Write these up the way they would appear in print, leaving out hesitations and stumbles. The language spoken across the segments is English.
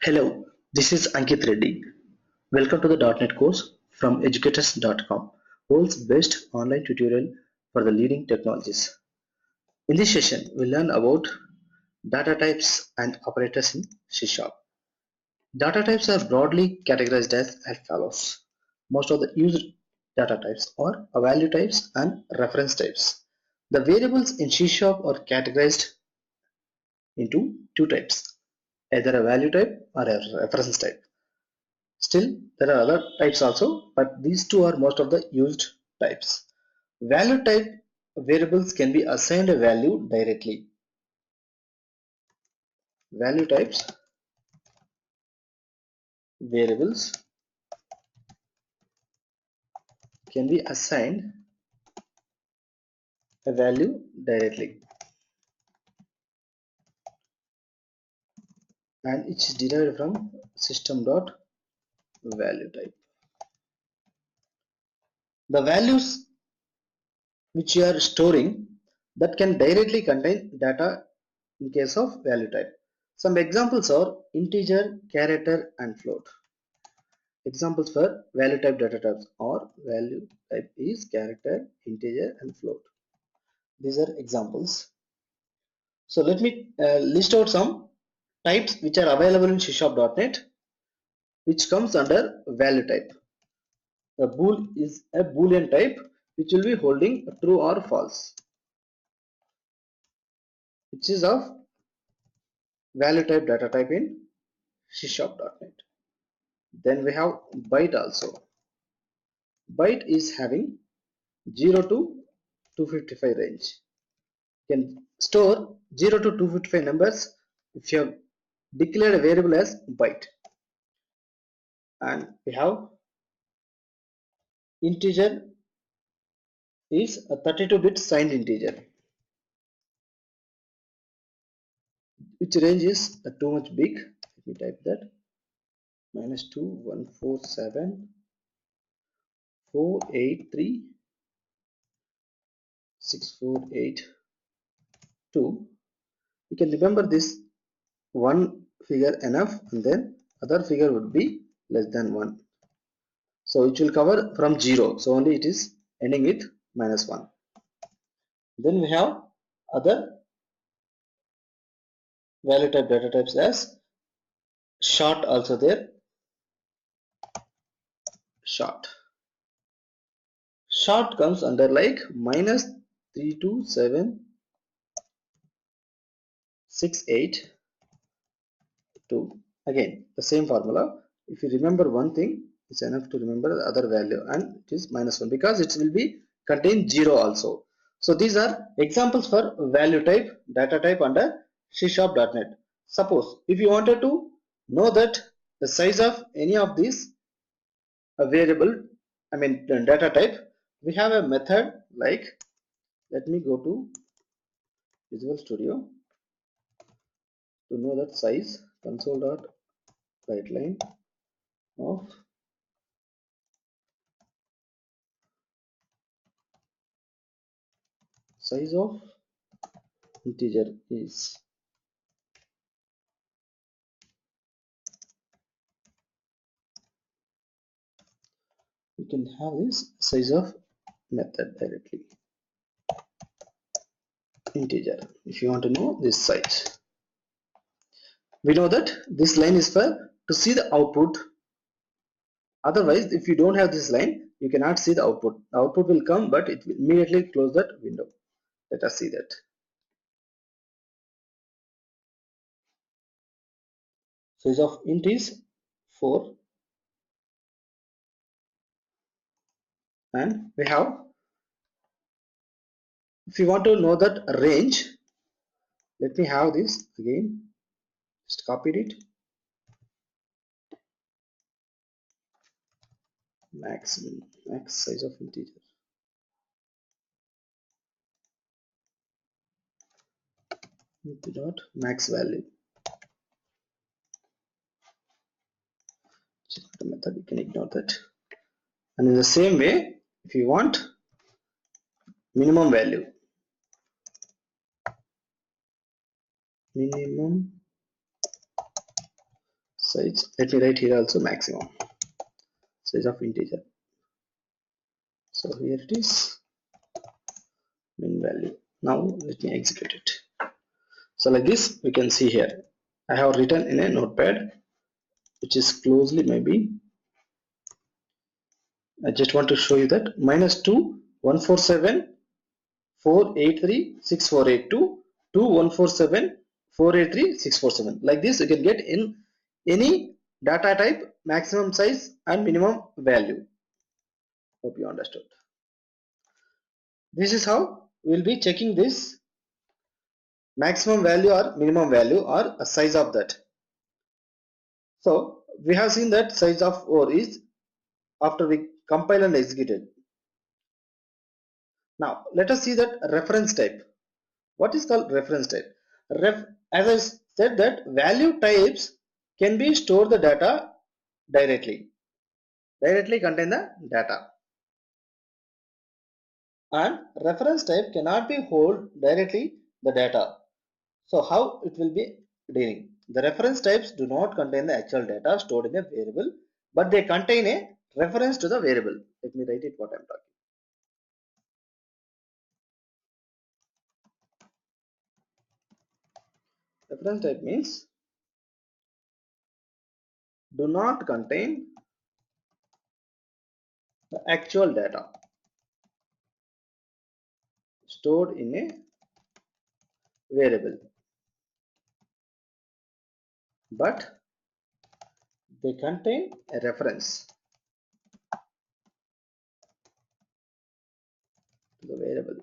Hello, this is Ankit Reddy. Welcome to the .NET course from educators.com, world's best online tutorial for the leading technologies. In this session, we'll learn about data types and operators in C#. Data types are broadly categorized as follows. Most of the used data types are value types and reference types. The variables in C# are categorized into two types, either a value type or a reference type. Still, there are other types also, but these two are most of the used types. Value type variables can be assigned a value directly. Value types variables can be assigned a value directly, and it is derived from system.valueType. The values which you are storing that can directly contain data in case of value type. Some examples are integer, character, and float. Examples for value type data types or value type is character, integer, and float. These are examples. So let me list out some types which are available in C#.NET, which comes under value type. A bool is a boolean type which will be holding true or false, which is of value type data type in C#.NET. Then we have byte also. Byte is having 0 to 255 range. Can store 0 to 255 numbers if you have declared a variable as byte. And we have integer is a 32-bit signed integer, which range is too much big. Let me type that -2 147 483 6482. You can remember this one figure enough, and then other figure would be less than 1. So it will cover from 0, so only it is ending with -1. Then we have other value type data types as short also there. Short comes under like -32768. Again the same formula. If you remember one thing, it's enough to remember the other value, and it is -1 because it will be contain 0 also. So these are examples for value type data type under C#.NET. Suppose if you wanted to know that the size of any of these variable, data type, we have a method like, let me go to Visual Studio to know that size console.writeLine of size of integer is we can have this size of method directly integer. If you want to know this size, we know that this line is for to see the output. Otherwise, if you don't have this line, you cannot see the output. The output will come, but it will immediately close that window. Let us see that. Size of int is 4, and we have, if you want to know that range, let me have this again, just copied it, max size of integer, dot max value. The method, you can ignore that. And in the same way, if you want minimum value, minimum size. Let me write here also maximum size of integer. So here it is, min value. Now let me execute it. So like this we can see here I have written in a notepad which is closely maybe. I just want to show you that -2 147 483 6482 2 147 483 647. Like this you can get in any data type maximum size and minimum value. Hope you understood. This is how we will be checking this maximum value or minimum value or a size of that. So we have seen that size of or is after we compile and execute it. Now let us see that reference type. What is called reference type? As I said that value types can be store the data directly contain the data, and reference type cannot be hold directly the data. So how it will be dealing? The reference types do not contain the actual data stored in a variable, but they contain a reference to the variable. Let me write it what I am talking. Reference type means do not contain the actual data stored in a variable, but they contain a reference to the variable.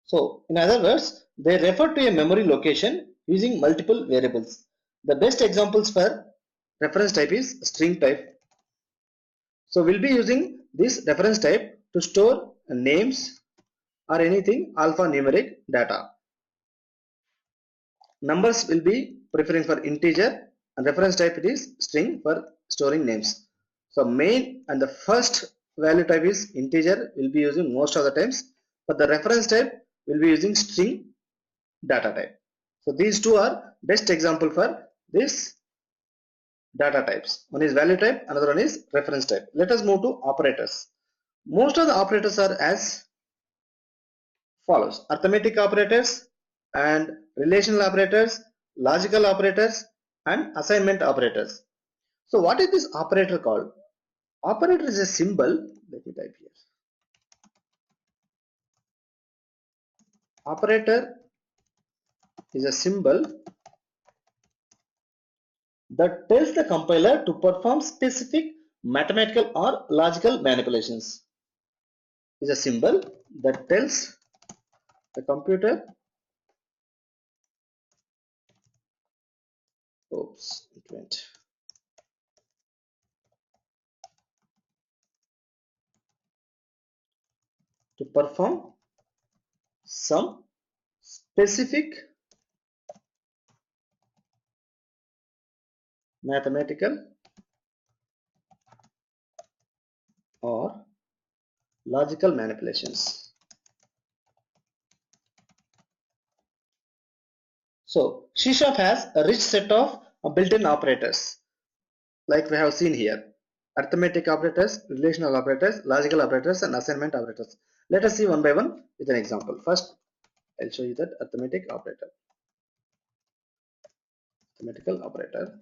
So in other words, they refer to a memory location using multiple variables. The best examples for reference type is string type. So we'll be using this reference type to store names or anything alphanumeric data. Numbers will be preferring for integer, and reference type it is string for storing names. So main and the first value type is integer, will be using most of the times, but the reference type will be using string data type. So these two are best example for this data types. One is value type, another one is reference type. Let us move to operators. Most of the operators are as follows: arithmetic operators and relational operators, logical operators and assignment operators. So what is this operator called? Operator is a symbol. Let me type here. Operator is a symbol that tells the compiler to perform specific mathematical or logical manipulations. Is a symbol that tells the computer to perform some specific mathematical or logical manipulations. So C# has a rich set of built-in operators like we have seen here: arithmetic operators, relational operators, logical operators and assignment operators. Let us see one by one with an example. First I'll show you that arithmetic operator. Arithmetical operator.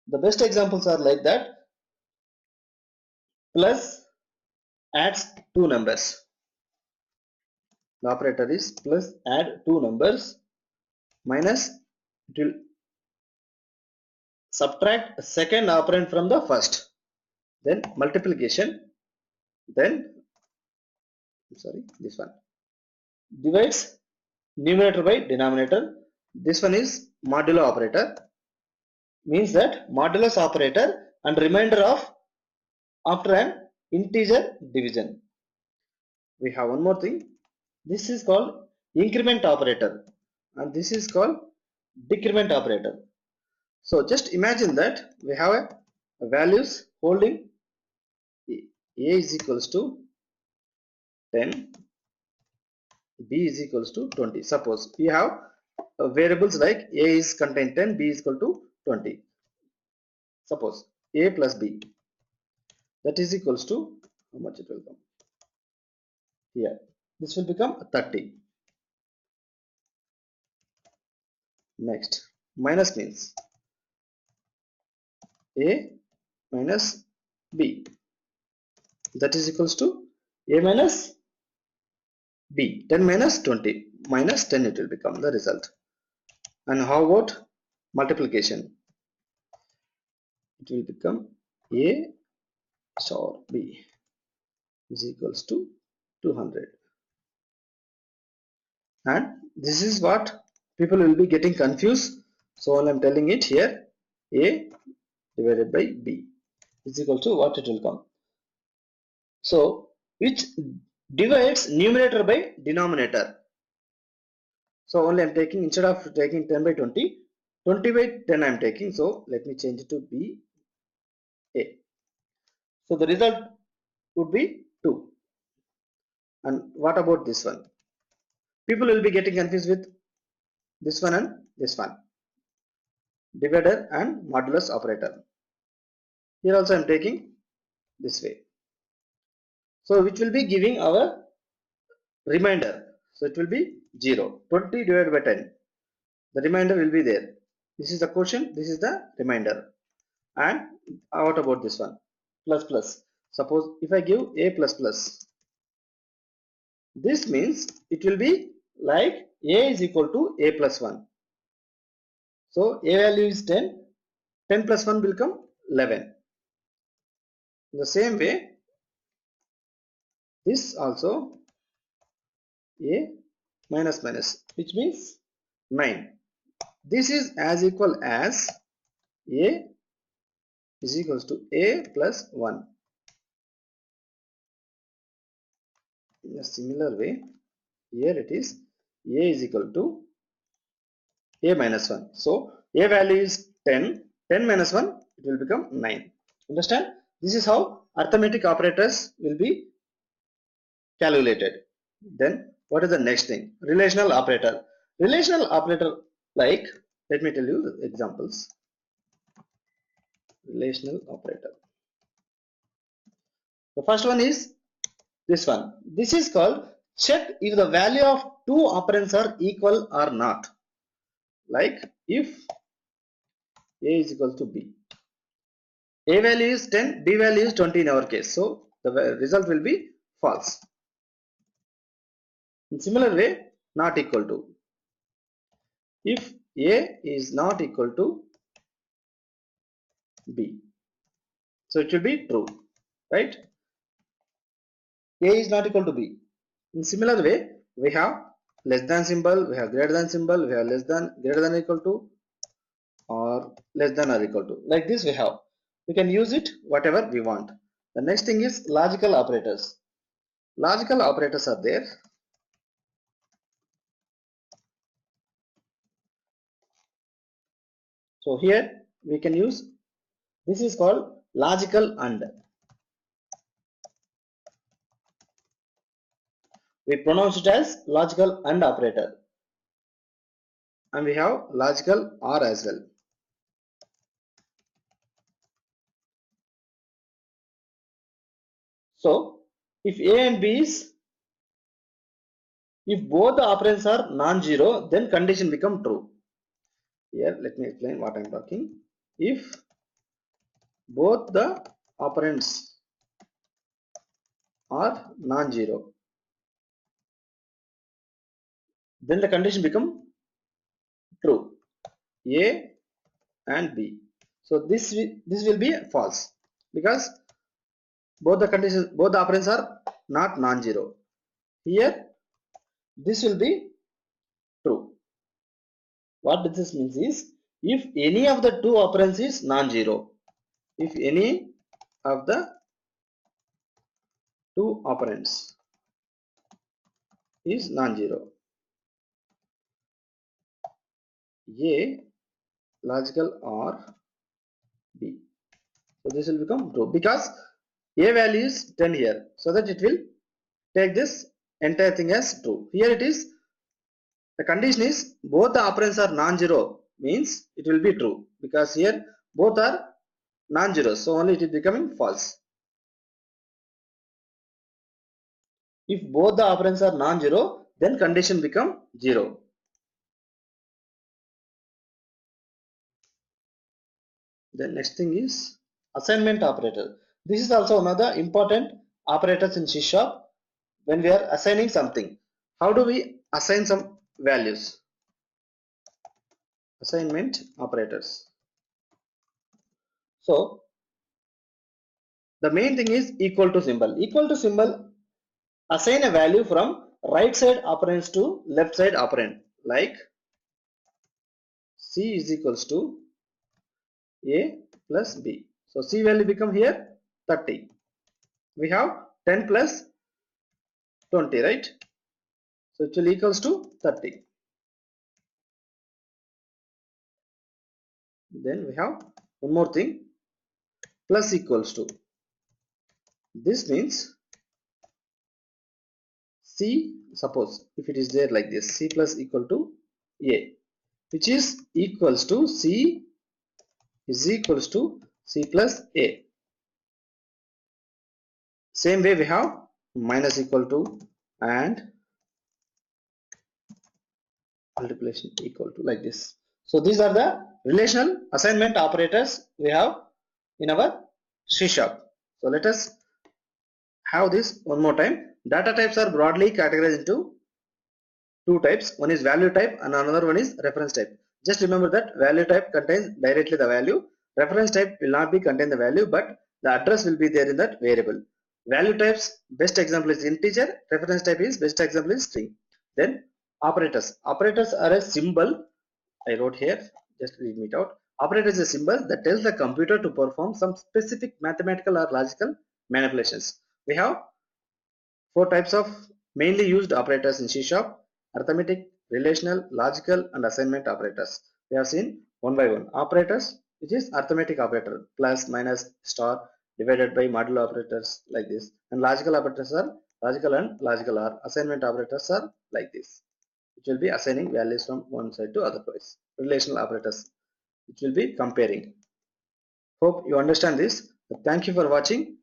The best examples are like that: plus adds two numbers. The operator is plus add two numbers, minus it will subtract a second operand from the first, then multiplication, then this one divides numerator by denominator. This one is modulo operator, means that modulus operator and remainder of after an integer division. We have one more thing. This is called increment operator and this is called decrement operator. So just imagine that we have a values holding a is equals to 10, b is equals to 20. Suppose we have variables like a is contained 10, b is equal to 20. Suppose a plus b, that is equals to how much it will come here. This will become 30. Next, minus means a minus b, that is equals to a minus b. 10 minus 20 minus 10, it will become the result. And how about multiplication? It will become a star b is equals to 200. And this is what people will be getting confused. So I'm telling it here, a divided by b is equal to what it will come. So which divides numerator by denominator. So only I'm taking, instead of taking 10 by 20, 20 by 10 I'm taking. So let me change it to b a. So the result would be 2. And what about this one? People will be getting confused with this one and this one, divider and modulus operator. Here also I am taking this way. So which will be giving our remainder. So it will be 0. 20 divided by 10. The remainder will be there. This is the quotient, this is the remainder. And what about this one? Plus plus. Suppose if I give a plus plus, this means it will be like a is equal to a plus 1. So a value is 10. 10 plus 1 will become 11. In the same way, this also a minus minus, which means 9. This is as equal as a is equals to a plus 1. In a similar way, here it is a is equal to a minus 1. So a value is 10. 10 minus 1, it will become 9. Understand? This is how arithmetic operators will be calculated. Then what is the next thing? Relational operator. Relational operator, like, let me tell you the examples. Relational operator. The first one is this one. This is called check if the value of two operands are equal or not. Like if a is equal to b, a value is 10, b value is 20 in our case, so the result will be false. In similar way, not equal to, if a is not equal to b, so it will be true, right? A is not equal to b. In similar way, we have less than symbol, we have greater than symbol, we have less than, greater than equal to, or less than or equal to. Like this we have. We can use it whatever we want. The next thing is logical operators. Logical operators are there. So here we can use, this is called logical AND. We pronounce it as logical AND operator. And we have logical OR as well. So if a and b is, if both the operands are non-zero, then condition become true. Here let me explain what I am talking. If both the operands are non-zero, then the condition become true, a and b. So this will be false, because both the conditions, both the operands are not non-zero. Here this will be true. What this means is, if any of the two operands is non-zero, if any of the two operands is non-zero, a logical or b, so this will become true, because a value is 10 here, so that it will take this entire thing as true. Here it is The condition is both the operands are non-zero, means it will be true, because here both are non-zero, so only it is becoming false. If both the operands are non-zero, then condition become 0. The next thing is assignment operator. This is also one of the important operators in C# when we are assigning something. How do we assign some values? Assignment operators. So the main thing is equal to symbol. Equal to symbol assign a value from right side operands to left side operand, like C is equals to A plus B. So C value become here 30. We have 10 plus 20, right? So it will equals to 30. Then we have one more thing, plus equals to. This means C, suppose if it is there like this, C plus equal to A, which is equals to C is equals to C plus A. Same way we have minus equal to and multiplication equal to, like this. So these are the relational assignment operators we have in our C#. So let us have this one more time. Data types are broadly categorized into two types. One is value type and another one is reference type. Just remember that value type contains directly the value. Reference type will not be contain the value, but the address will be there in that variable. Value types best example is integer. Reference type is best example is string. Then operators. Operators are a symbol. I wrote here. Just read it out. Operator is a symbol that tells the computer to perform some specific mathematical or logical manipulations. We have four types of mainly used operators in C#: arithmetic, relational, logical, and assignment operators. We have seen one by one. Operators, which is arithmetic operator, plus, minus, star, divided by, modulo operators like this. And logical operators are logical and logical OR. Assignment operators are like this, which will be assigning values from one side to other place. Relational operators, which will be comparing. Hope you understand this. Thank you for watching.